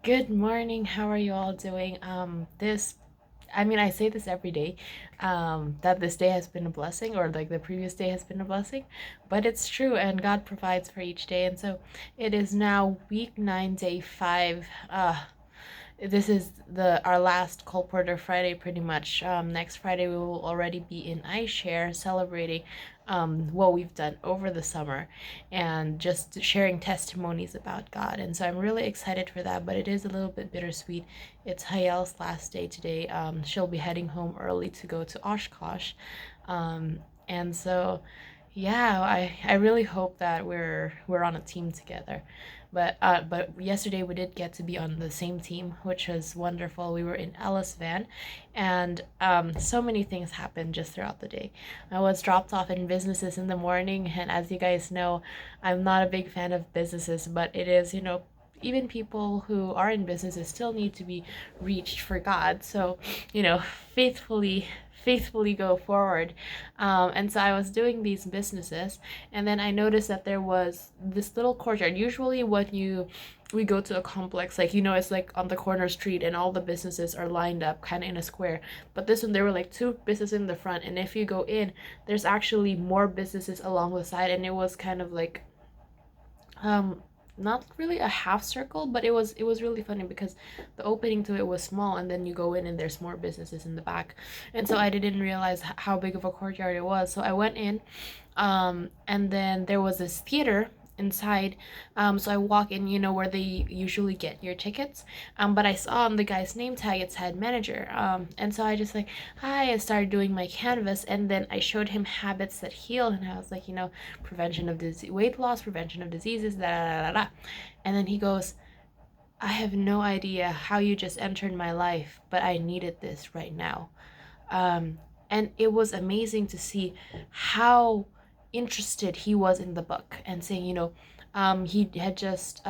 Good morning. How are you all doing? I say this every day, that this day has been a blessing, or like the previous day has been a blessing, but it's true, and God provides for each day. And so it is now week 9, day 5. This is the our last Cole Porter Friday, pretty much. Next Friday we will already be in iShare celebrating what we've done over the summer and just sharing testimonies about God. And so I'm really excited for that, but it is a little bit bittersweet. It's Hayel's last day today. She'll be heading home early to go to Oshkosh. Um, and so yeah, I really hope that we're on a team together. But yesterday we did get to be on the same team, which was wonderful. We were in Ellis van, and so many things happened just throughout the day. I was dropped off in businesses in the morning, and as you guys know, I'm not a big fan of businesses, but it is, even people who are in businesses still need to be reached for God. So, faithfully faithfully go forward. And so I was doing these businesses, and then I noticed that there was this little courtyard. Usually, when we go to a complex, like, it's like on the corner street, and all the businesses are lined up kind of in a square. But this one, there were like two businesses in the front, and if you go in, there's actually more businesses along the side, and it was kind of like um not really a half circle, but it was really funny because the opening to it was small, and then you go in and there's more businesses in the back. And so I didn't realize how big of a courtyard it was, so I went in, and then there was this theater inside. So I walk in, where they usually get your tickets. But I saw on the guy's name tag it said manager. And so I just like, hi, I started doing my canvas, and then I showed him habits that heal, and I was like, prevention of weight loss, prevention of diseases, da da da da. And then he goes, I have no idea how you just entered my life, but I needed this right now. Um, and it was amazing to see how interested he was in the book, and saying, he had just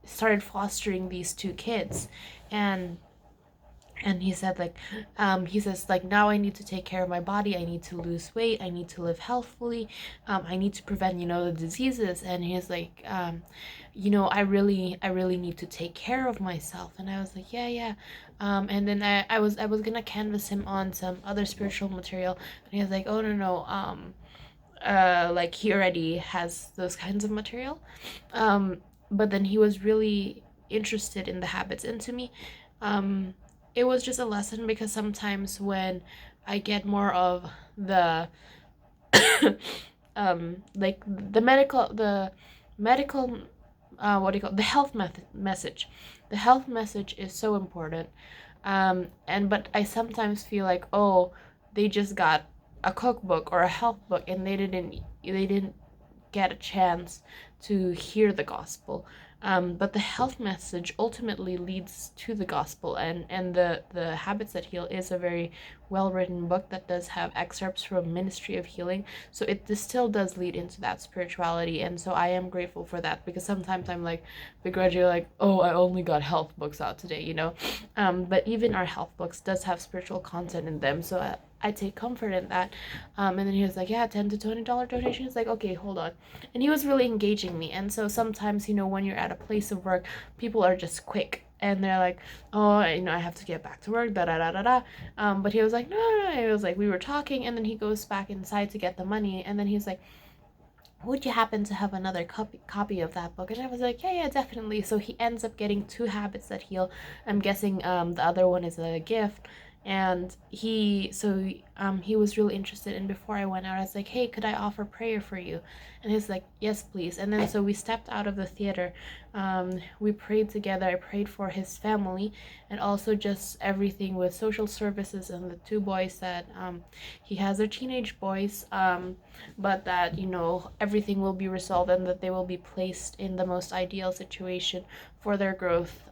started fostering these two kids, and he said, like, he says, like, now I need to take care of my body, I need to lose weight, I need to live healthfully, I need to prevent, the diseases. And he's like, I really need to take care of myself. And I was like, yeah, yeah. And then I was gonna canvas him on some other spiritual material, and he was like, oh, no, no, like, he already has those kinds of material. um but then he was really interested in the habits. And to me, um it was just a lesson, because sometimes when I get more of the like the medical, what do you call it? The health message. The health message is so important. And but I sometimes feel like, oh, they just got a cookbook or a health book, and they didn't get a chance to hear the gospel. But the health message ultimately leads to the gospel, and the Habits That Heal is a very well written book that does have excerpts from Ministry of Healing. So this still does lead into that spirituality, and so I am grateful for that, because sometimes I'm like begrudgingly like, oh, I only got health books out today. But even our health books does have spiritual content in them, so I take comfort in that. And then he was like, yeah, $10 to $20 donation. It's like, okay, hold on. And he was really engaging me. And so sometimes, when you're at a place of work, people are just quick, and they're like, oh, I have to get back to work, da da da da da. But he was like, no, no, no. It was like we were talking, and then he goes back inside to get the money, and then he's like, would you happen to have another copy of that book? And I was like, yeah, yeah, definitely. So he ends up getting two Habits That Heal. I'm guessing the other one is a gift. And he was really interested. And before I went out, I was like, hey, could I offer prayer for you? And he's like, yes, please. And then so we stepped out of the theater. We prayed together. I prayed for his family, and also just everything with social services and the two boys that he has. Are teenage boys, but that, everything will be resolved, and that they will be placed in the most ideal situation for their growth,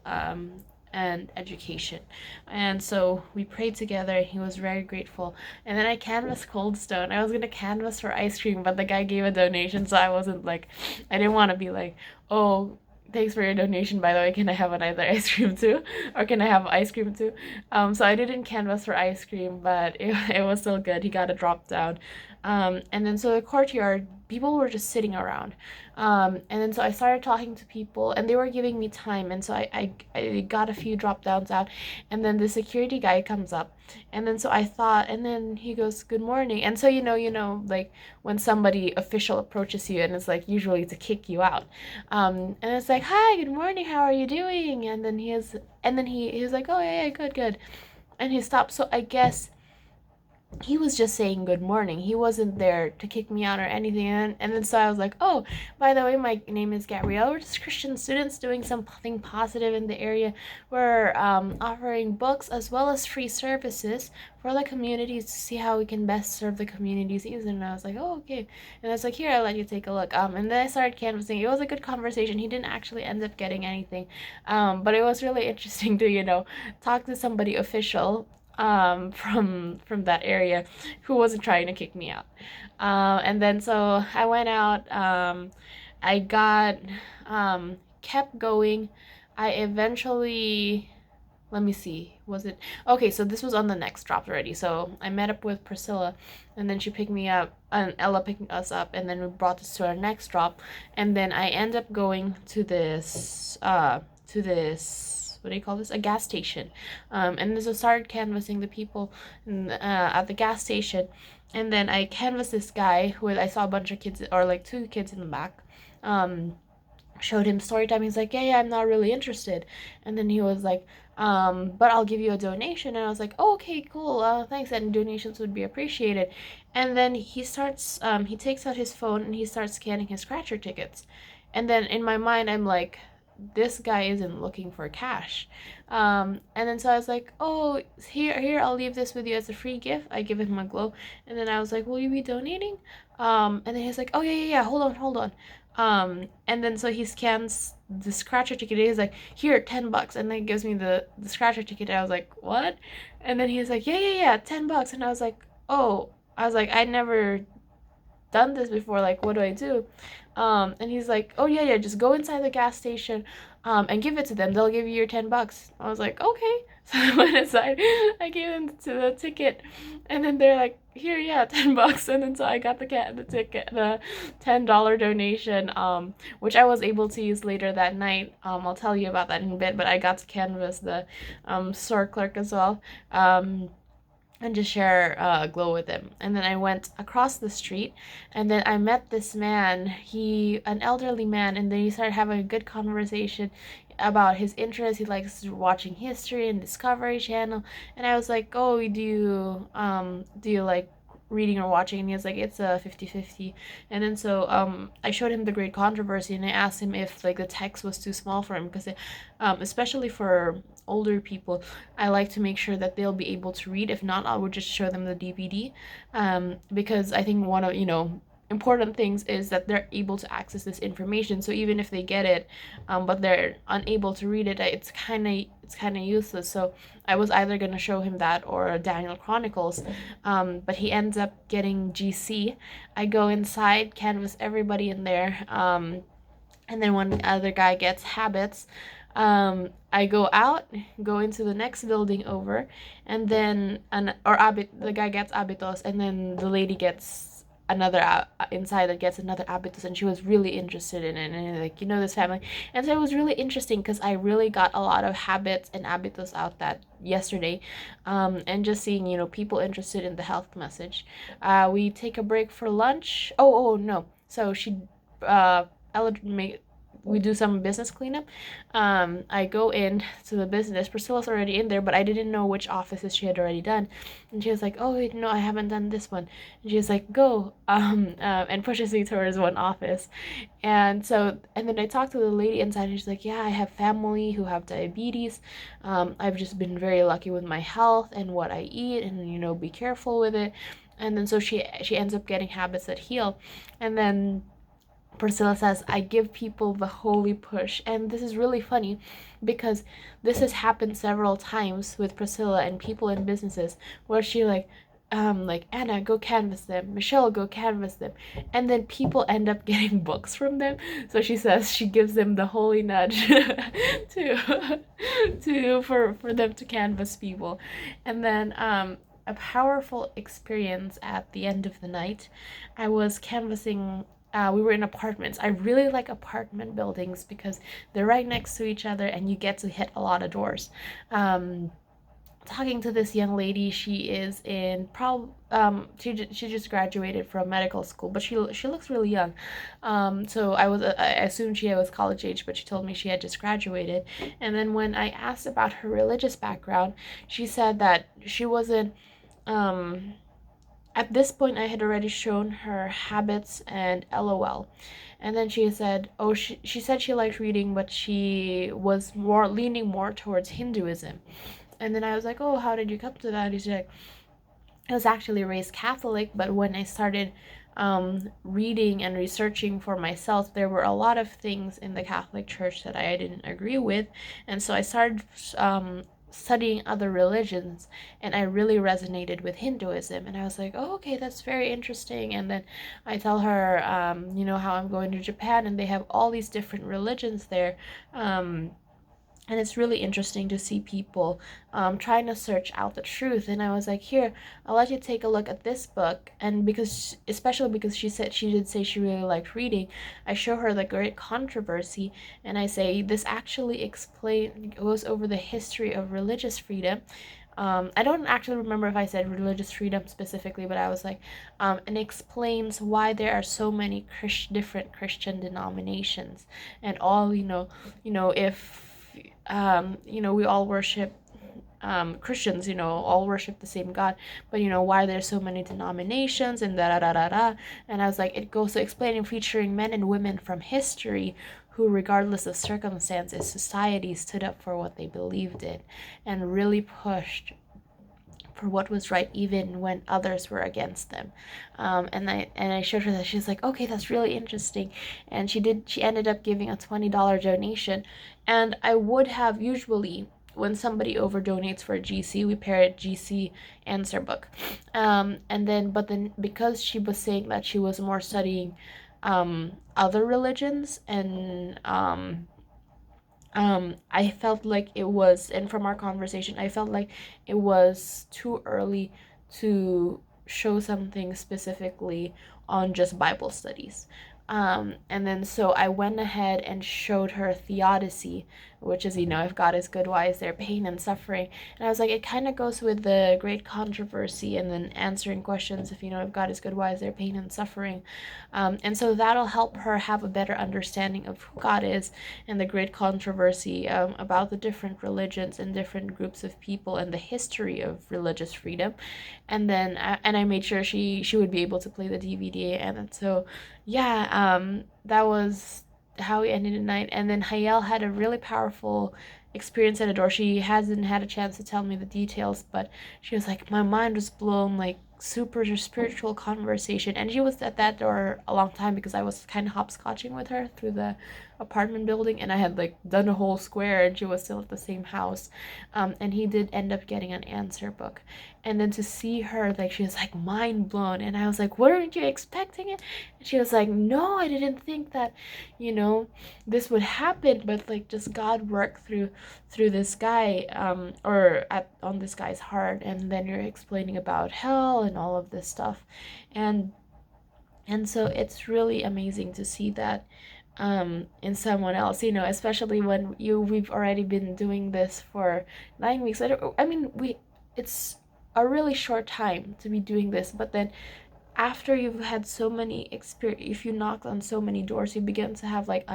and education. And so we prayed together. He was very grateful. And then I canvassed Cold Stone. I was gonna canvas for ice cream, but the guy gave a donation, so I wasn't like, I didn't want to be like, oh, thanks for your donation, by the way, can I have another ice cream too, or can I have ice cream too? So I didn't canvas for ice cream, but it was still good. He got a drop down. And then so the courtyard people were just sitting around. And then so I started talking to people, and they were giving me time, and so I got a few drop downs out, and then the security guy comes up, and then so I thought, and then he goes, "Good morning." And so like when somebody official approaches you, and it's like usually to kick you out, and it's like, "Hi, good morning, how are you doing?" And then he was like, "Oh yeah, yeah, good, good," and he stopped. So I guess he was just saying good morning. He wasn't there to kick me out or anything. And then so I was like, "Oh, by the way, my name is Gabrielle. We're just Christian students doing something positive in the area. We're offering books as well as free services for the communities to see how we can best serve the communities." And I was like, "Oh, okay." And I was like, "Here, I'll let you take a look." And then I started canvassing. It was a good conversation. He didn't actually end up getting anything, but it was really interesting to talk to somebody official from that area who wasn't trying to kick me out. And then so I went out. I got kept going. I eventually, let me see, was it okay? So this was on the next drop already. So I met up with Priscilla, and then she picked me up, and Ella picked us up, and then we brought this to our next drop, and then I end up going to this what do you call this, a gas station, and so started canvassing the people at the gas station. And then I canvassed this guy who I saw a bunch of kids, or like two kids in the back. Showed him story time. He's like, "Yeah, yeah, I'm not really interested." And then he was like, "But I'll give you a donation." And I was like, "Oh, okay, cool, thanks, and donations would be appreciated." And then he takes out his phone and he starts scanning his scratcher tickets. And then in my mind I'm like, this guy isn't looking for cash. And then so I was like, "Oh, here, I'll leave this with you as a free gift." I give him a glow. And then I was like, "Will you be donating?" And then he's like, "Oh yeah, yeah, yeah, hold on." And then so he scans the scratcher ticket. He's like, "Here, $10," and then he gives me the scratcher ticket. And I was like, "What?" And then he's like, "Yeah, yeah, yeah, $10." And I was like, "Oh," I was like, "I never done this before, like what do I do?" And he's like, "Oh yeah, yeah, just go inside the gas station and give it to them. They'll give you your $10." I was like, "Okay." So I went inside, I gave them to the ticket, and then they're like, "Here, yeah, $10." And then so I got the ticket, the $10 donation, which I was able to use later that night. I'll tell you about that in a bit, but I got to canvass the store clerk as well. And just share a glow with him. And then I went across the street, and then I met this man, an elderly man, and then he started having a good conversation about his interests. He likes watching history and Discovery Channel. And I was like, "Oh, do you like reading or watching?" And he was like, "It's a 50-50." And then so I showed him the Great Controversy, and I asked him if like the text was too small for him, because especially for older people, I like to make sure that they'll be able to read. If not, I would just show them the DVD, because I think one of important things is that they're able to access this information. So even if they get it, but they're unable to read it, it's kind of useless. So I was either gonna show him that or Daniel Chronicles, but he ends up getting GC. I go inside, canvas everybody in there, and then one other guy gets Habits. I go out, go into the next building over, and then the guy gets Habitos, and then the lady gets another inside that gets another Habitus, and she was really interested in it, and like, this family. And so it was really interesting because I really got a lot of habits and Habitus out that yesterday, and just seeing people interested in the health message. We take a break for lunch. Oh no, so she Ella made we do some business cleanup. I go in to the business. Priscilla's already in there, but I didn't know which offices she had already done. And she was like, "Oh wait, no, I haven't done this one." And she was like, "Go," and pushes me towards one office. And then I talked to the lady inside, and she's like, "Yeah, I have family who have diabetes. I've just been very lucky with my health and what I eat, and be careful with it." And then so she ends up getting Habits that heal. And then Priscilla says, "I give people the holy push." And this is really funny because this has happened several times with Priscilla and people in businesses, where she like, "Anna, go canvas them. Michelle, go canvas them." And then people end up getting books from them. So she says she gives them the holy nudge for them to canvas people. And then a powerful experience at the end of the night. I was canvassing we were in apartments. I really like apartment buildings because they're right next to each other and you get to hit a lot of doors. Talking to this young lady. She is in she just graduated from medical school, but she looks really young. So I assumed she was college age, but she told me she had just graduated. And then when I asked about her religious background, she said that she wasn't at this point. I had already shown her Habits and LOL. And then she said, oh, she said she liked reading, but she was more leaning more towards Hinduism. And then I was like, oh, how did you come to that? He's like, I was actually raised Catholic, but when I started reading and researching for myself, there were a lot of things in the Catholic Church that I didn't agree with. And so I started studying other religions, and I really resonated with Hinduism. And I was like, oh, okay, that's very interesting. And then I tell her, how I'm going to Japan and they have all these different religions there. And it's really interesting to see people trying to search out the truth. And I was like, here, I'll let you take a look at this book. And especially because she did say she really liked reading, I show her The Great Controversy, and I say, this actually goes over the history of religious freedom. I don't actually remember if I said religious freedom specifically, but I was like, and explains why there are so many different Christian denominations, and all, if we all worship Christians, all worship the same God, but why there's so many denominations and da da da da da. And I was like, it goes to explaining, featuring men and women from history who, regardless of circumstances, society stood up for what they believed in and really pushed for what was right even when others were against them. And I showed her that. She's like, okay, that's really interesting. And she ended up giving a $20 donation. And I would have usually, when somebody over donates for a GC, we pair it GC answer book. But then because she was saying that she was more studying other religions, and I felt like it was, and from our conversation, I felt like it was too early to show something specifically on just Bible studies. And then so I went ahead and showed her Theodicy, which is, if God is good, why is there pain and suffering? And I was like, it kind of goes with the Great Controversy, and then answering questions, if God is good, why is there pain and suffering? And so that'll help her have a better understanding of who God is, and the Great Controversy, about the different religions and different groups of people and the history of religious freedom. And then I made sure she would be able to play the DVD. And so yeah, that was how we ended the night. And then Hayel had a really powerful experience at a door. She hasn't had a chance to tell me the details, but she was like, my mind was blown, like super spiritual conversation. And she was at that door a long time because I was kind of hopscotching with her through the apartment building, and I had like done a whole square, and she was still at the same house. And he did end up getting an answer book. And then to see her, like, she was like mind blown, and I was like, weren't you expecting it? And she was like, no, I didn't think that this would happen, but like just God worked through this guy, on this guy's heart. And then you're explaining about hell and all of this stuff. And so it's really amazing to see that in someone else, especially when we've already been doing this for 9 weeks. It's a really short time to be doing this, but then after you've had so many experience, if you knock on so many doors, you begin to have like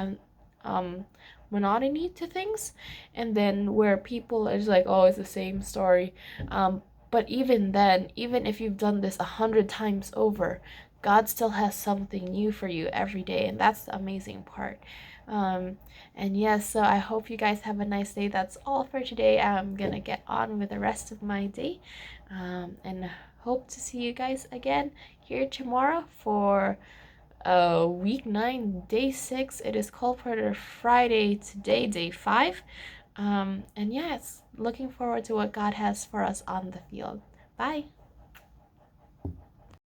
monotony to things. And then where people are just like, oh, it's the same story. But even then, even if you've done this 100 times over, God still has something new for you every day, and that's the amazing part. And yes, so I hope you guys have a nice day. That's all for today. I'm gonna get on with the rest of my day, and hope to see you guys again here tomorrow for week 9, day 6. It is Colporteur Friday today, day 5. And yes, looking forward to what God has for us on the field. Bye.